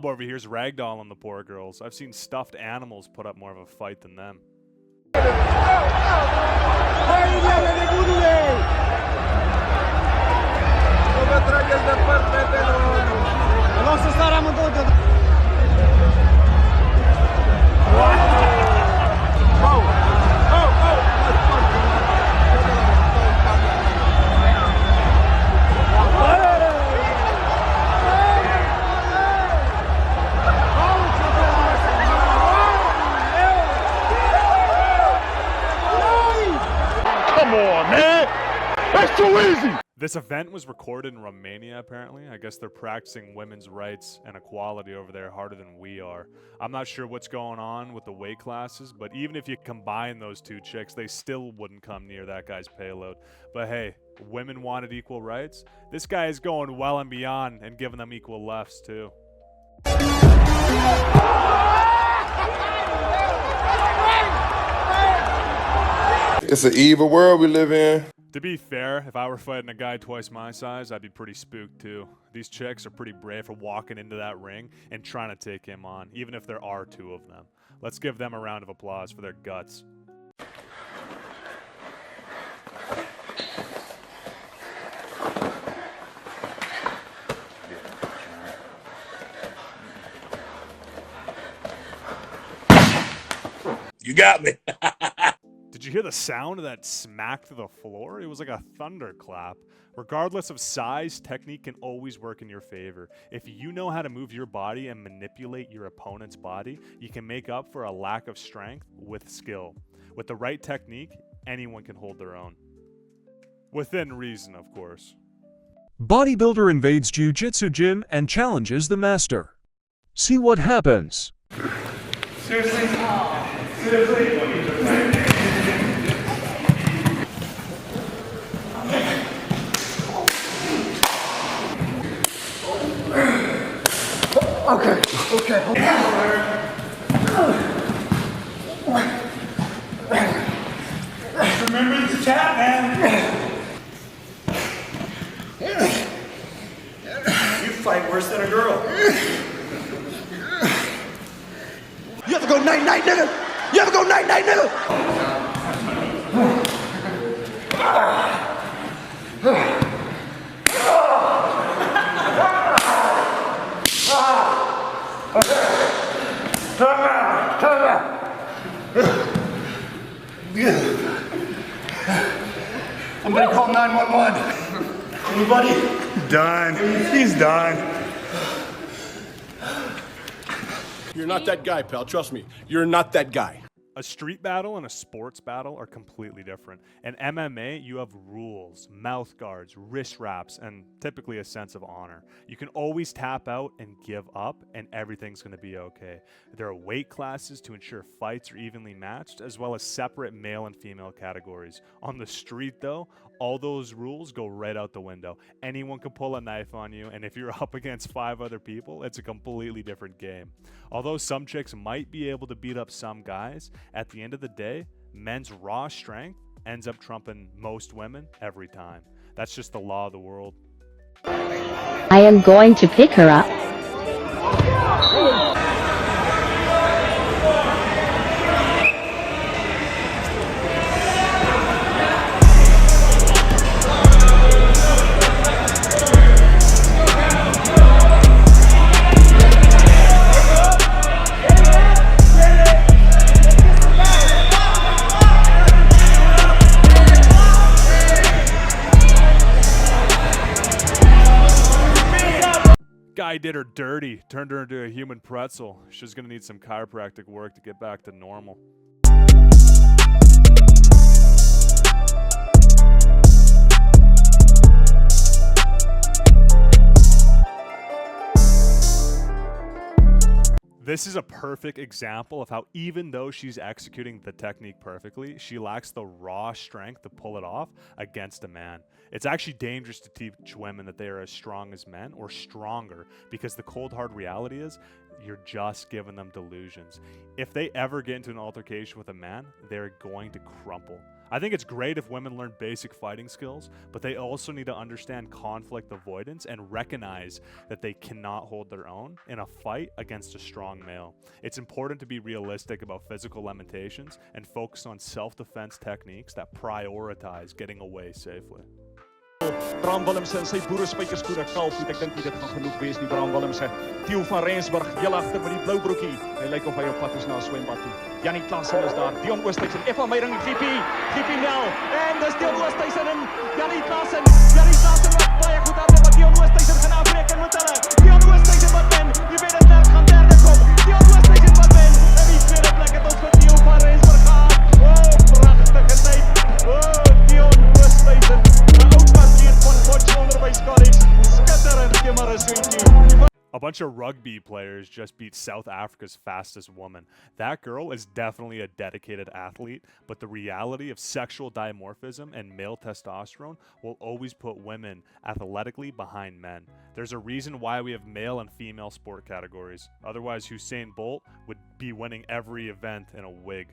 Bob over here's ragdolling the poor girls. I've seen stuffed animals put up more of a fight than them. Come on, man. That's too easy. This event was recorded in Romania, apparently. I guess they're practicing women's rights and equality over there harder than we are. I'm not sure what's going on with the weight classes, but even if you combine those two chicks, they still wouldn't come near that guy's payload. But hey, women wanted equal rights. This guy is going well and beyond and giving them equal lefts, too. It's an evil world we live in. To be fair, if I were fighting a guy twice my size, I'd be pretty spooked too. These chicks are pretty brave for walking into that ring and trying to take him on, even if there are two of them. Let's give them a round of applause for their guts. You got me. Did you hear the sound of that smack to the floor? It was like a thunderclap. Regardless of size, technique can always work in your favor. If you know how to move your body and manipulate your opponent's body, you can make up for a lack of strength with skill. With the right technique, anyone can hold their own. Within reason, of course. Bodybuilder invades jiu-jitsu gym and challenges the master. See what happens. Seriously? Seriously? Okay. Remember the chat, man. You fight worse than a girl. You have to go night-night, nigga! You have to go night-night, nigga! I'm gonna call 911. Anybody? Done. He's done. You're not that guy, pal. Trust me. You're not that guy. A street battle and a sports battle are completely different. In MMA, you have rules, mouth guards, wrist wraps, and typically a sense of honor. You can always tap out and give up, and everything's going to be okay. There are weight classes to ensure fights are evenly matched, as well as separate male and female categories. On the street, though, all those rules go right out the window. Anyone can pull a knife on you, and if you're up against 5 other people, it's a completely different game. Although some chicks might be able to beat up some guys, at the end of the day, men's raw strength ends up trumping most women every time. That's just the law of the world. I am going to pick her up. Guy did her dirty, turned her into a human pretzel. She's gonna need some chiropractic work to get back to normal. This is a perfect example of how even though she's executing the technique perfectly, she lacks the raw strength to pull it off against a man. It's actually dangerous to teach women that they are as strong as men or stronger, because the cold hard reality is you're just giving them delusions. If they ever get into an altercation with a man, they're going to crumple. I think it's great if women learn basic fighting skills, but they also need to understand conflict avoidance and recognize that they cannot hold their own in a fight against a strong male. It's important to be realistic about physical limitations and focus on self-defense techniques that prioritize getting away safely. Bram Willemse en sy boerespykerskoene kalfvoet. Ek dink nie dit gaan genoeg wees nie, Bram Willemse. Theo van Rensburg, heel agter met die blou broekie. Hy lyk of hy op pad is na 'n swembad toe. Jannie Klassen is daar. Dion Oosthuizen, Effa Meyering, GP Nel. En dis Dion Oosthuizen en Jannie Klassen. Jannie Klassen wat baie goed hardloop, maar Dion Oosthuizen gaan afbreek met hulle. Dion Oosthuizen wat wen. Jy weet dit nou gaan derde kom. Dion Oosthuizen wat wen. En die tweede plek het ons vir Theo van Rensburg gehad. Oh, pragtige tyd. Oh, Dion Oosthuizen. A bunch of rugby players just beat South Africa's fastest woman. That girl is definitely a dedicated athlete, but the reality of sexual dimorphism and male testosterone will always put women athletically behind men. There's a reason why we have male and female sport categories. Otherwise, Usain Bolt would be winning every event in a wig.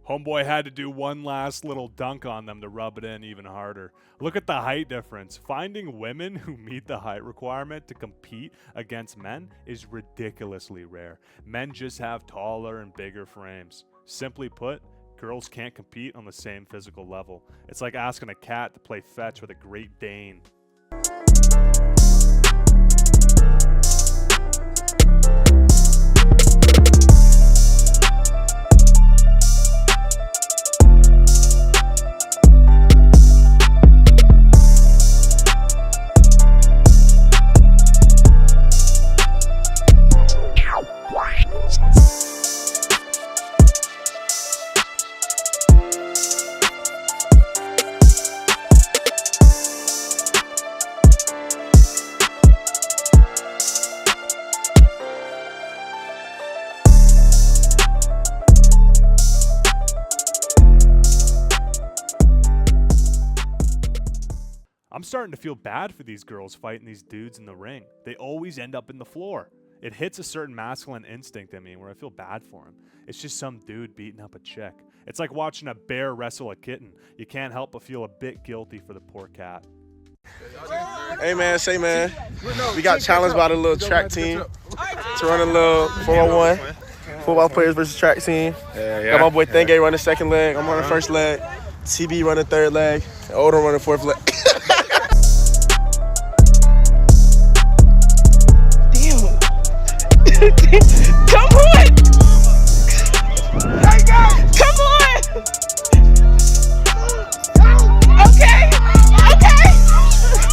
Homeboy had to do one last little dunk on them to rub it in even harder. Look at the height difference. Finding women who meet the height requirement to compete against men is ridiculously rare. Men just have taller and bigger frames. Simply put, girls can't compete on the same physical level. It's like asking a cat to play fetch with a Great Dane. I'm starting to feel bad for these girls fighting these dudes in the ring. They always end up in the floor. It hits a certain masculine instinct in me where I feel bad for him. It's just some dude beating up a chick. It's like watching a bear wrestle a kitten. You can't help but feel a bit guilty for the poor cat. Hey man, we got challenged by the little track team to run a little 4-on-1. Football players versus track team. Got my boy Thenge running second leg. I'm running first leg. TB running third leg. Odom running fourth leg. Come on! Come on! Okay! Okay!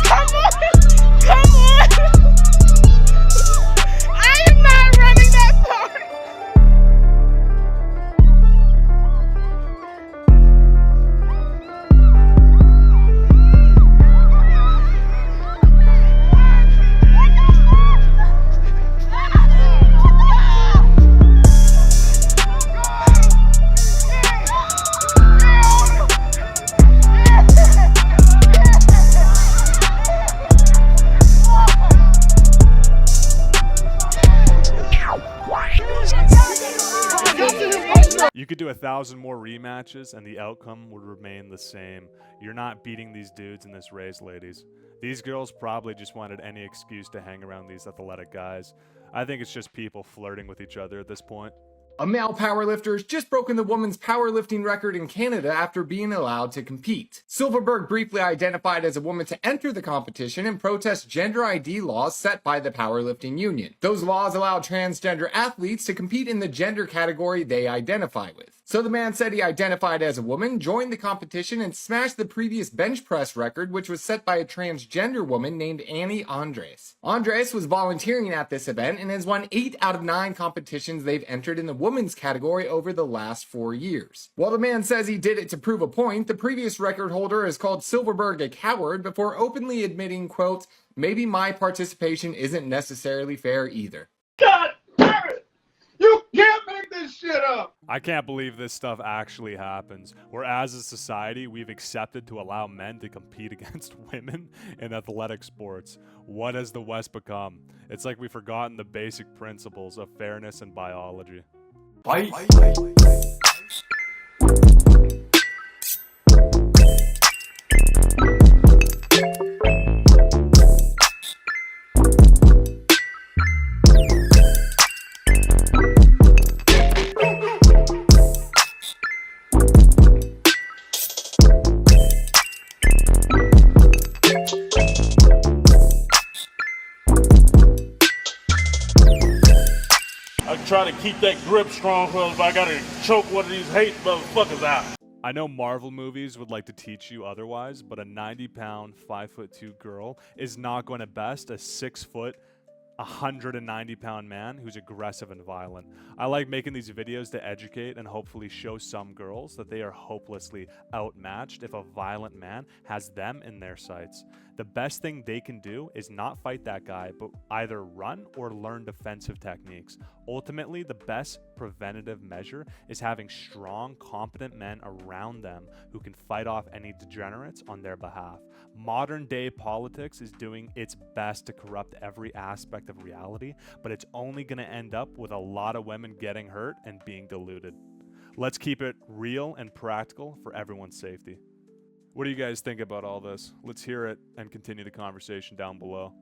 Come on! Come on! I am not running that far! You could do 1,000 more rematches and the outcome would remain the same. You're not beating these dudes in this race, ladies. These girls probably just wanted any excuse to hang around these athletic guys. I think it's just people flirting with each other at this point. A male powerlifter has just broken the women's powerlifting record in Canada after being allowed to compete. Silverberg briefly identified as a woman to enter the competition and protest gender ID laws set by the powerlifting union. Those laws allow transgender athletes to compete in the gender category they identify with. So the man said he identified as a woman, joined the competition, and smashed the previous bench press record, which was set by a transgender woman named Annie Andres. Andres was volunteering at this event and has won 8 out of 9 competitions they've entered in the women's category over the last 4 years. While the man says he did it to prove a point, the previous record holder has called Silverberg a coward before openly admitting, quote, "Maybe my participation isn't necessarily fair either." God damn it! You can't make I can't believe this stuff actually happens, where as a society, we've accepted to allow men to compete against women in athletic sports. What has the West become? It's like we've forgotten the basic principles of fairness and biology. I try to keep that grip strong because I gotta choke one of these hate motherfuckers out. I know Marvel movies would like to teach you otherwise, but a 90-pound, 5'2" girl is not going to best a 6', 190-pound man who's aggressive and violent. I like making these videos to educate and hopefully show some girls that they are hopelessly outmatched if a violent man has them in their sights. The best thing they can do is not fight that guy, but either run or learn defensive techniques. Ultimately, the best preventative measure is having strong, competent men around them who can fight off any degenerates on their behalf. Modern day politics is doing its best to corrupt every aspect of reality, but it's only going to end up with a lot of women getting hurt and being deluded. Let's keep it real and practical for everyone's safety. What do you guys think about all this? Let's hear it and continue the conversation down below.